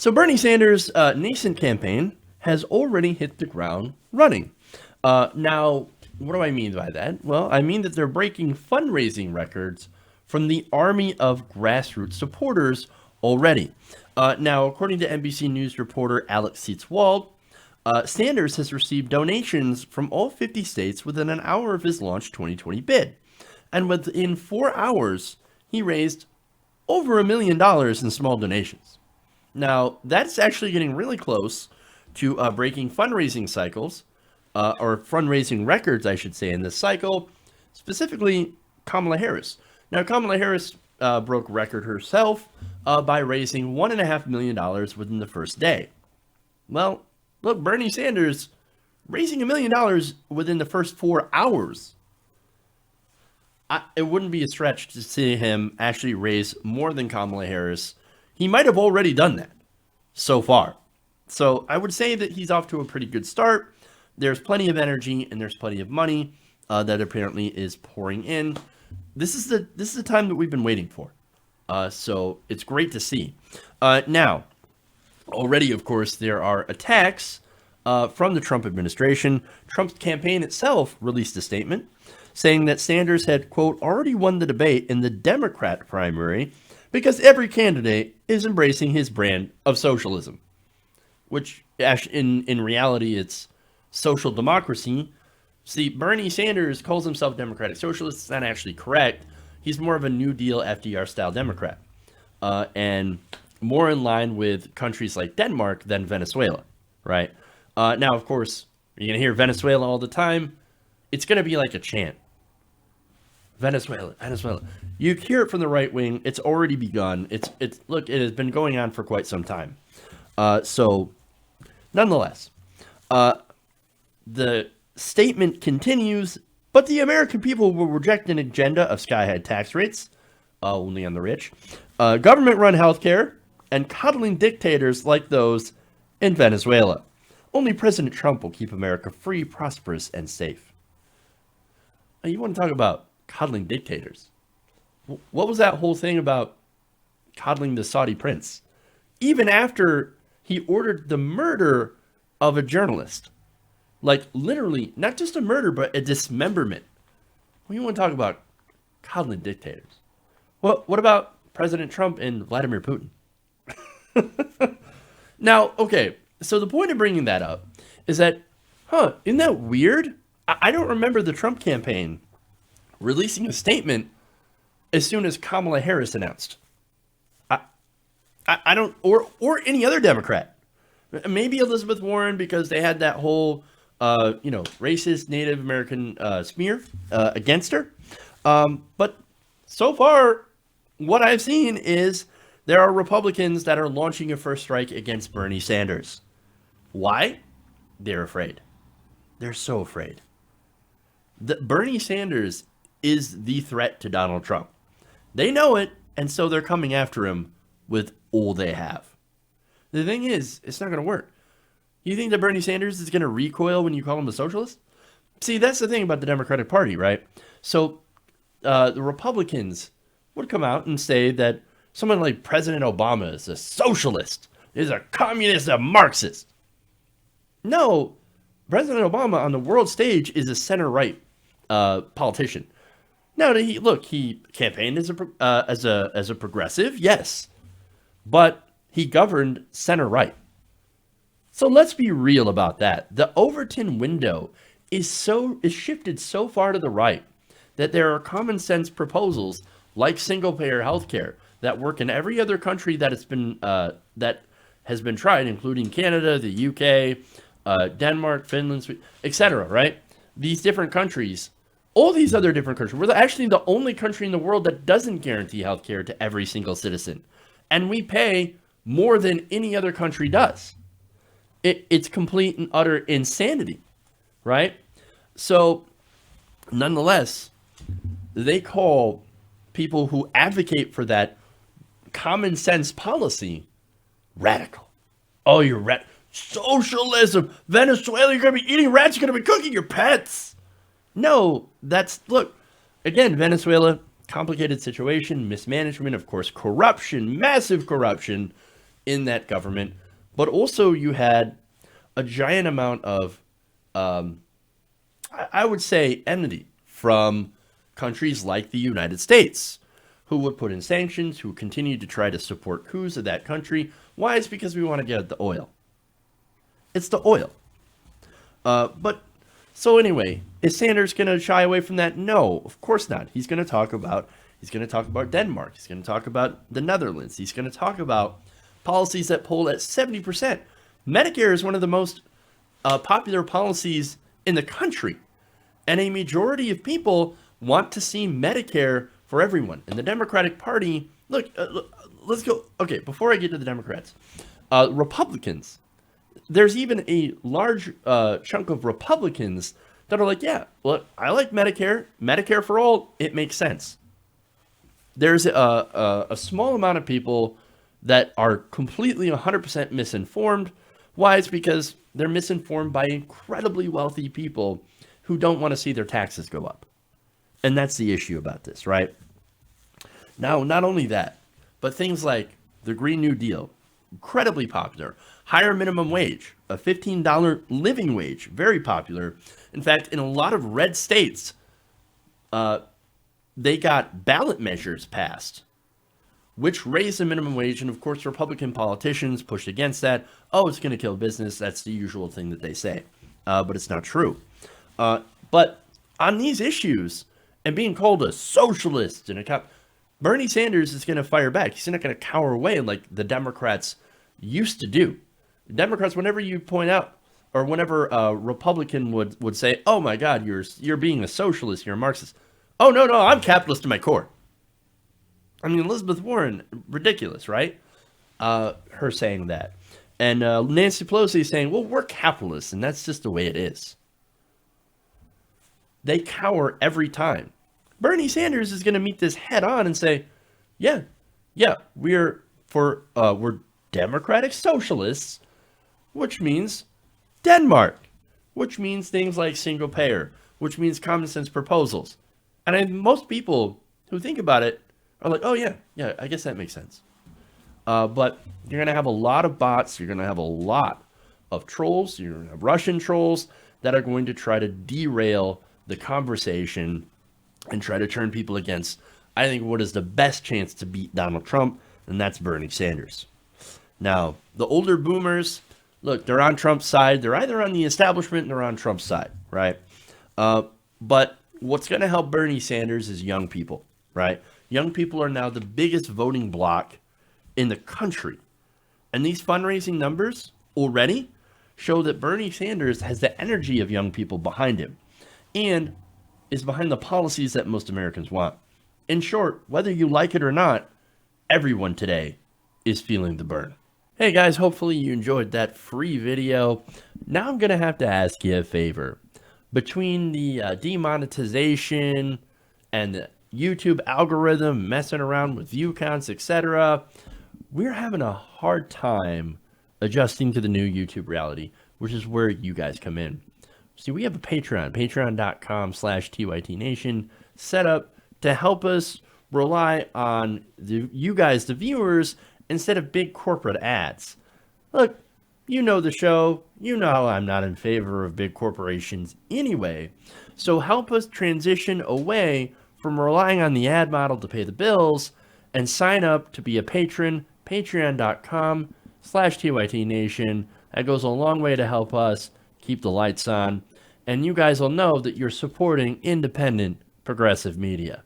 So Bernie Sanders' nascent campaign has already hit the ground running. Now, what do I mean by that? Well, I mean that they're breaking fundraising records from the army of grassroots supporters already. Now, according to NBC News reporter Alex Seitz-Wald, Sanders has received donations from all 50 states within an hour of his launch 2020 bid. And within 4 hours, he raised over $1 million in small donations. Now, that's actually getting really close to breaking fundraising cycles, or fundraising records, I should say, in this cycle, specifically Kamala Harris. Now, Kamala Harris broke record herself by raising $1.5 million within the first day. Well, look, Bernie Sanders raising $1 million within the first 4 hours. It wouldn't be a stretch to see him actually raise more than Kamala Harris. He might have already done that so far. So I would say that he's off to a pretty good start. There's plenty of energy and there's plenty of money that apparently is pouring in. This is the time that we've been waiting for. So it's great to see. Now, already, of course, there are attacks from the Trump administration. Trump's campaign itself released a statement saying that Sanders had, quote, already won the debate in the Democrat primary because every candidate is embracing his brand of socialism, which in reality, it's social democracy. See, Bernie Sanders calls himself Democratic Socialist. It's not actually correct. He's more of a New Deal FDR-style Democrat, and more in line with countries like Denmark than Venezuela, right? Now, of course, you're going to hear Venezuela all the time. It's going to be like a chant. Venezuela, Venezuela. You hear it from the right wing. It's already begun. Look, it has been going on for quite some time. So, nonetheless, the statement continues, but the American people will reject an agenda of sky-high tax rates, only on the rich, government-run healthcare, and coddling dictators like those in Venezuela. Only President Trump will keep America free, prosperous, and safe. You want to talk about coddling dictators? What was that whole thing about coddling the Saudi prince? Even after he ordered the murder of a journalist. Like, literally, not just a murder, but a dismemberment. Well, you want to talk about coddling dictators? What about President Trump and Vladimir Putin? Now, okay, so the point of bringing that up is that, isn't that weird? I don't remember the Trump campaign releasing a statement as soon as Kamala Harris announced. I don't, or any other Democrat. Maybe Elizabeth Warren, because they had that whole, racist Native American smear against her. But so far, what I've seen is there are Republicans that are launching a first strike against Bernie Sanders. Why? They're afraid. They're so afraid. Bernie Sanders is the threat to Donald Trump. They know it, and so they're coming after him with all they have. The thing is, it's not going to work. You think that Bernie Sanders is going to recoil when you call him a socialist? See, that's the thing about the Democratic Party, right? So the Republicans would come out and say that someone like President Obama is a socialist, is a communist, a Marxist. No, President Obama on the world stage is a center-right politician. Now, he campaigned as a progressive, yes, but he governed center-right. So let's be real about that. The Overton window is shifted so far to the right that there are common sense proposals like single-payer healthcare that work in every other country that has been tried, including Canada, the UK, Denmark, Finland, etc. Right? These different countries, all these other different countries. We're actually the only country in the world that doesn't guarantee healthcare to every single citizen, and we pay more than any other country does. It's complete and utter insanity, right? So, nonetheless, they call people who advocate for that common sense policy radical. Oh, you're socialism. Venezuela, you're going to be eating rats. You're going to be cooking your pets. No, look, again, Venezuela, complicated situation, mismanagement, of course, corruption, massive corruption. in that government, but also you had a giant amount of, I would say, enmity from countries like the United States, who would put in sanctions, who continued to try to support coups of that country. Why? It's because we want to get the oil. It's the oil. But so anyway, is Sanders going to shy away from that? No, of course not. He's going to talk about Denmark. He's going to talk about the Netherlands. He's going to talk about policies that poll at 70%. Medicare is one of the most popular policies in the country, and a majority of people want to see Medicare for everyone. And the Democratic Party, look, let's go. Okay, before I get to the Democrats, Republicans. There's even a large chunk of Republicans that are like, yeah, well, I like Medicare. Medicare for all, it makes sense. There's a small amount of people that are completely 100% misinformed. Why? It's because they're misinformed by incredibly wealthy people who don't want to see their taxes go up. And that's the issue about this, right? Now, not only that, but things like the Green New Deal, incredibly popular. Higher minimum wage, a $15 living wage, very popular. In fact, in a lot of red states, they got ballot measures passed, which raised the minimum wage. And of course, Republican politicians pushed against that. Oh, it's going to kill business. That's the usual thing that they say. But it's not true. But on these issues, and being called a socialist and Bernie Sanders is going to fire back. He's not going to cower away like the Democrats used to do. Democrats, whenever you point out, or whenever a Republican would say, "Oh my God, you're being a socialist, you're a Marxist." Oh no, I'm capitalist to my core. I mean, Elizabeth Warren, ridiculous, right? Her saying that, and Nancy Pelosi saying, "Well, we're capitalists, and that's just the way it is." They cower every time. Bernie Sanders is going to meet this head on and say, "Yeah, we're democratic socialists." Which means Denmark, which means things like single payer, which means common sense proposals. And most people who think about it are like, oh, yeah, I guess that makes sense. But you're going to have a lot of bots. You're going to have a lot of trolls. You're going to have Russian trolls that are going to try to derail the conversation and try to turn people against, I think, what is the best chance to beat Donald Trump, and that's Bernie Sanders. Now, the older boomers, look, they're on Trump's side. They're either on the establishment or on Trump's side, right? But what's going to help Bernie Sanders is young people, right? Young people are now the biggest voting bloc in the country. And these fundraising numbers already show that Bernie Sanders has the energy of young people behind him and is behind the policies that most Americans want. In short, whether you like it or not, everyone today is feeling the burn. Hey guys, hopefully you enjoyed that free video. Now I'm going to have to ask you a favor. Between the demonetization and the YouTube algorithm messing around with view counts, etc., we're having a hard time adjusting to the new YouTube reality, which is where you guys come in. See, we have a patreon.com/TYTNation set up to help us rely on you guys, the viewers, instead of big corporate ads. Look, you know the show. You know I'm not in favor of big corporations anyway. So help us transition away from relying on the ad model to pay the bills and sign up to be a patron, patreon.com/TYTNation. That goes a long way to help us keep the lights on. And you guys will know that you're supporting independent progressive media.